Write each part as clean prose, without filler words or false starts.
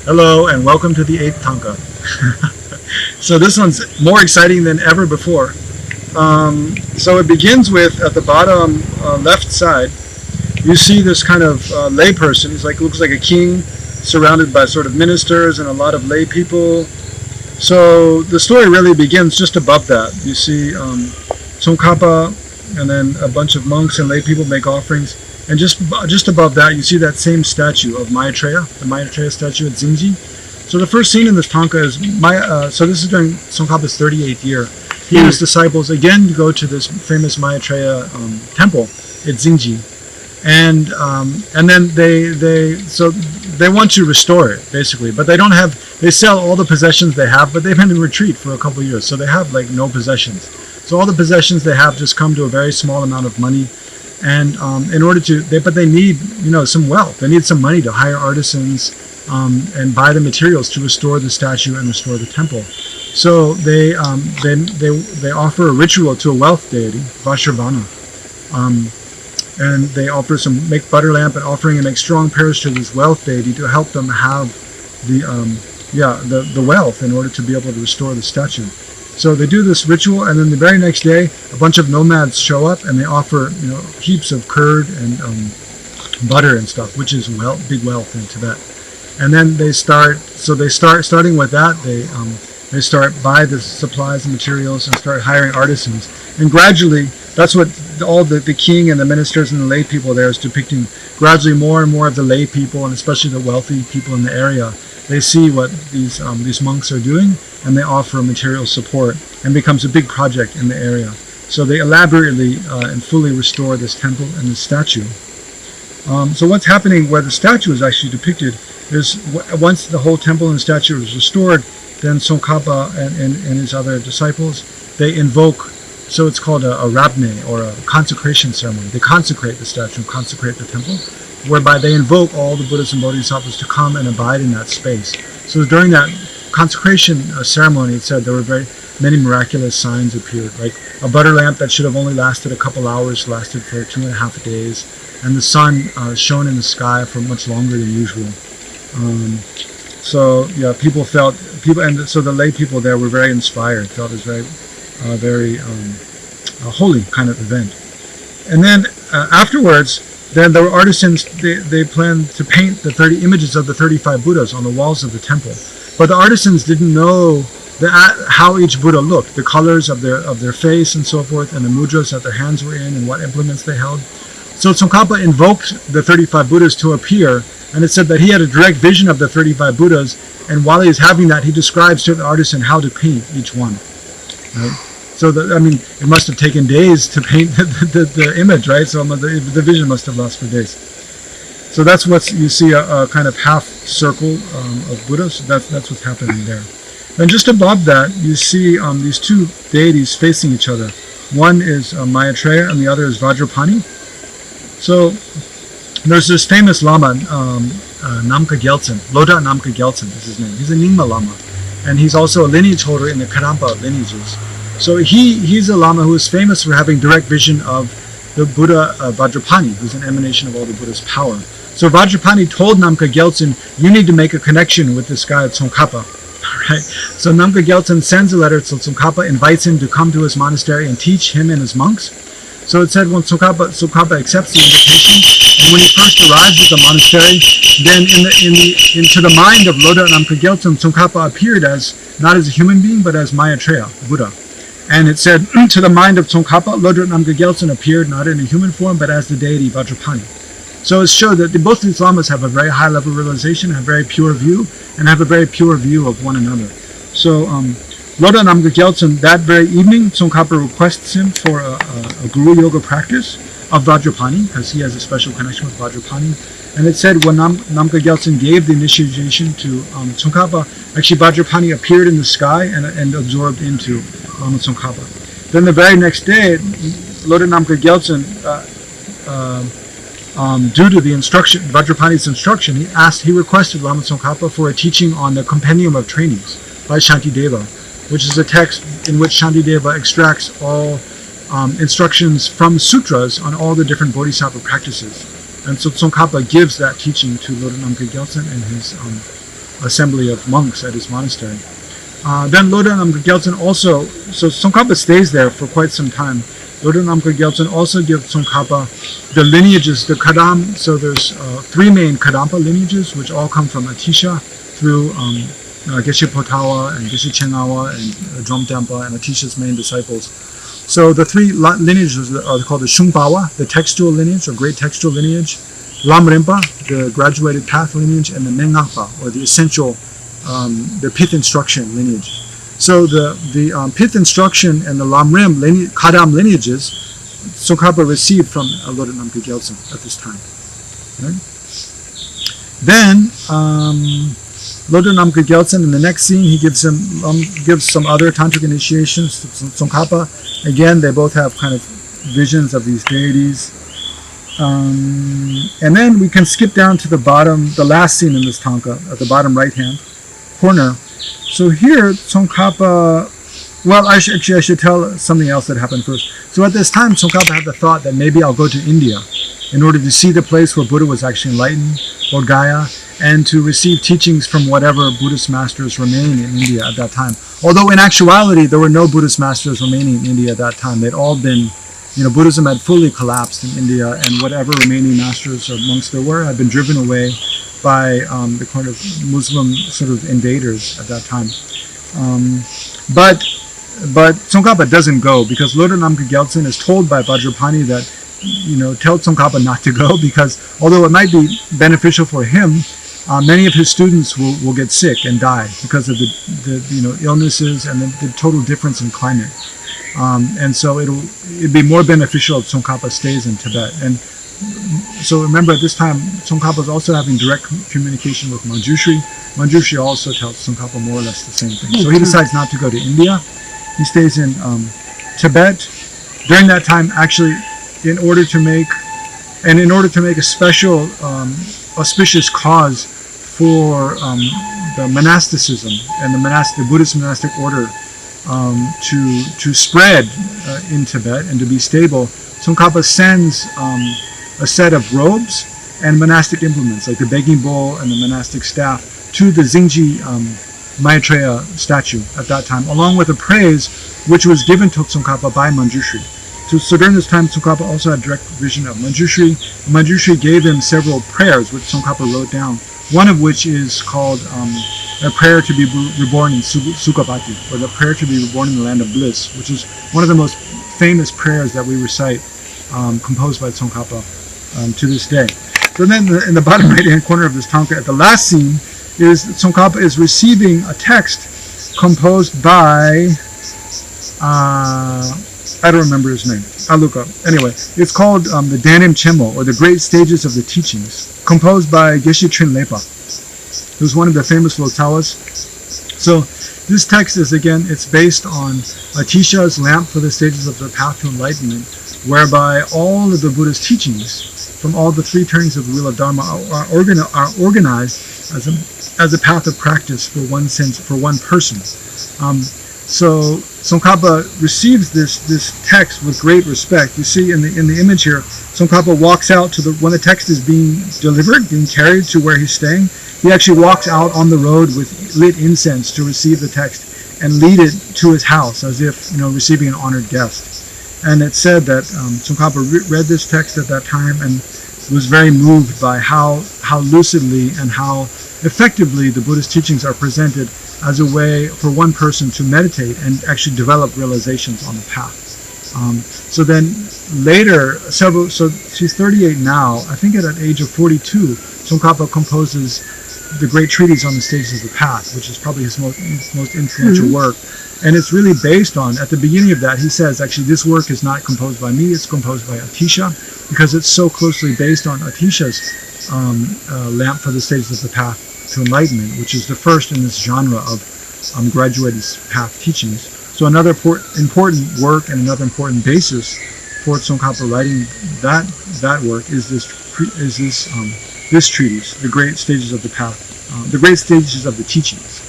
Hello and welcome to the 8th Thangka. So this one's more exciting than ever before. So it begins with, at the bottom left side, you see this kind of lay person. He's like, looks like a king surrounded by sort of ministers and a lot of lay people. So the story really begins just above that. You see Tsongkhapa, and then a bunch of monks and lay people make offerings. And just above that, you see that same statue of Maitreya, the Maitreya statue at Xingji. So the first scene in this Thangka is, so this is during Tsongkhapa's 38th year. He and his disciples again go to this famous Maitreya temple at Xingji. And then they want to restore it, basically. But they don't have, they sell all the possessions they have, but they've been in retreat for a couple of years. So they have like no possessions. So all the possessions they have just come to a very small amount of money. And in order to, but they need, some wealth. They need some money to hire artisans and buy the materials to restore the statue and restore the temple. So they offer a ritual to a wealth deity, Vajravana, and they offer make butter lamp and offering and make strong prayers to this wealth deity to help them have the wealth in order to be able to restore the statue. So they do this ritual, and then the very next day, a bunch of nomads show up, and they offer, heaps of curd and butter and stuff, which is big wealth in Tibet. And then starting with that, they start buy the supplies and materials and start hiring artisans. And gradually, that's what all the king and the ministers and the lay people there is depicting. Gradually, more and more of the lay people, and especially the wealthy people in the area, they see what these monks are doing, and they offer material support, and becomes a big project in the area. So they elaborately and fully restore this temple and this statue. So what's happening where the statue is actually depicted is, once the whole temple and statue is restored, then Tsongkhapa and his other disciples, they invoke, so it's called a rabne, or a consecration ceremony. They consecrate the statue, consecrate the temple, whereby they invoke all the Buddhas and Bodhisattvas to come and abide in that space. So during that consecration ceremony, it said there were very many miraculous signs appeared, like a butter lamp that should have only lasted a couple hours lasted for 2.5 days, and the sun shone in the sky for much longer than usual. So the lay people there were very inspired, felt it was very holy kind of event. And then afterwards, then there were artisans. They planned to paint the 30 images of the 35 Buddhas on the walls of the temple. But the artisans didn't know how each Buddha looked, the colors of their face and so forth, and the mudras that their hands were in, and what implements they held. So Tsongkhapa invoked the 35 Buddhas to appear, and it said that he had a direct vision of the 35 Buddhas, and while he was having that, he describes to the artisan how to paint each one. Right? So it must have taken days to paint the image, right? So the vision must have lasted for days. So that's what you see, a kind of half circle of Buddhas. So that's what's happening there. And just above that, you see these two deities facing each other. One is Maitreya, and the other is Vajrapani. So there's this famous Lama, Namka Gyaltsen. Loda Namka Gyaltsen is his name. He's a Nyingma Lama, and he's also a lineage holder in the Karmapa lineages. So he's a Lama who is famous for having direct vision of the Buddha Vajrapani, who's an emanation of all the Buddha's power. So Vajrapani told Namka Gyaltsen, you need to make a connection with this guy Tsongkhapa. Right? So Namka Gyaltsen sends a letter to Tsongkhapa, invites him to come to his monastery and teach him and his monks. So it said when Tsongkhapa accepts the invitation, and when he first arrives at the monastery, then into the mind of Loda Namka Gyaltsen, Tsongkhapa appeared not as a human being, but as Maitreya, Buddha. And it said, to the mind of Tsongkhapa, Loda Namka Gyaltsen appeared not in a human form, but as the deity Vajrapani. So it showed that both these lamas have a very high level realization, have a very pure view, and have a very pure view of one another. So Loda Namka Gyaltsen, that very evening, Tsongkhapa requests him for a guru yoga practice of Vajrapani, because he has a special connection with Vajrapani. And it said when Namka Gyaltsen gave the initiation to Tsongkhapa, actually Vajrapani appeared in the sky and absorbed into Lama Tsongkhapa. Then the very next day, Loda Namka Gyaltsen, due to the instruction, Vajrapani's instruction, he requested Lama Tsongkhapa for a teaching on the Compendium of Trainings by Shantideva, which is a text in which Shantideva extracts all instructions from sutras on all the different bodhisattva practices. And so Tsongkhapa gives that teaching to Loda Namka Gyaltsen and assembly of monks at his monastery. Then Lodro Namkha Gyaltsen also, so Tsongkhapa stays there for quite some time. Lodro Namkha Gyaltsen also gives Tsongkhapa the lineages, the Kadam. So there's 3 main Kadampa lineages, which all come from Atisha through Geshe Potawa and Geshe Chengawa and Dromdampa and Atisha's main disciples. So the 3 lineages are called the Shungpawa, the textual lineage or great textual lineage, Lamrimpa, the graduated path lineage, and the Nengakpa, or the essential, the pith instruction lineage. So the pith instruction and the Lamrim Kadam lineages, Tsongkhapa received from Lodro Namkha Gyaltsen at this time. Okay? Then Lodro Namkha Gyaltsen, in the next scene, he gives some other tantric initiations to Tsongkhapa. Again, they both have kind of visions of these deities. And then we can skip down to the bottom, the last scene in this Thangka, at the bottom right-hand corner. So here, Tsongkhapa, well, I should tell something else that happened first. So at this time, Tsongkhapa had the thought that maybe I'll go to India in order to see the place where Buddha was actually enlightened, Bodh Gaya, and to receive teachings from whatever Buddhist masters remained in India at that time. Although in actuality, there were no Buddhist masters remaining in India at that time. They'd all been, Buddhism had fully collapsed in India, and whatever remaining masters or monks there were had been driven away by the kind of Muslim sort of invaders at that time. But Tsongkhapa doesn't go, because Lodro Namkha Gyaltsen is told by Vajrapani that, tell Tsongkhapa not to go, because although it might be beneficial for him, many of his students will get sick and die because of the illnesses and the total difference in climate. And so it'd be more beneficial if Tsongkhapa stays in Tibet. And so remember, at this time, Tsongkhapa is also having direct communication with Manjushri. Manjushri also tells Tsongkhapa more or less the same thing. So he decides not to go to India. He stays in Tibet. During that time, actually, in order to make a special auspicious cause for the monasticism and the Buddhist monastic order to spread in Tibet and to be stable, Tsongkhapa sends a set of robes and monastic implements, like the begging bowl and the monastic staff, to the Zingji Maitreya statue at that time, along with a praise which was given to Tsongkhapa by Manjushri. So during this time, Tsongkhapa also had direct vision of Manjushri. Manjushri gave him several prayers, which Tsongkhapa wrote down, one of which is called a prayer to be reborn in Sukhabati, or the prayer to be reborn in the land of bliss, which is one of the most famous prayers that we recite, composed by Tsongkhapa to this day. So then in the bottom right-hand corner of this Thangka, at the last scene, is Tsongkhapa is receiving a text composed by, I don't remember his name. I'll look up. Anyway, it's called the Danim Chemo, or the Great Stages of the Teachings, composed by Geshe Trinlepa, who's one of the famous Lotsawas. So this text is, again, it's based on Atisha's lamp for the stages of the path to enlightenment, whereby all of the Buddha's teachings from all the 3 turnings of the wheel of Dharma are organized as a path of practice for one person. So Tsongkhapa receives this text with great respect. You see in the image here, Tsongkhapa walks out to when the text is being delivered, being carried to where he's staying. He actually walks out on the road with lit incense to receive the text and lead it to his house, as if receiving an honored guest. And it's said that Tsongkhapa read this text at that time and was very moved by how lucidly and how effectively the Buddhist teachings are presented as a way for one person to meditate and actually develop realizations on the path. So then later, so she's 38 now. I think at the age of 42, Tsongkhapa composes the great treatise on the stages of the path, which is probably his most influential work. And it's really based on, at the beginning of that, he says, actually, this work is not composed by me, it's composed by Atisha, because it's so closely based on Atisha's lamp for the stages of the path to enlightenment, which is the first in this genre of graduated path teachings. So another important work and another important basis for Tsongkhapa writing that work is this treatise, the great stages of the path, the great stages of the teachings.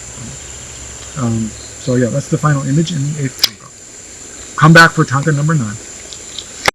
So yeah, that's the final image in the 8th Thangka. Come back for Thangka number 9.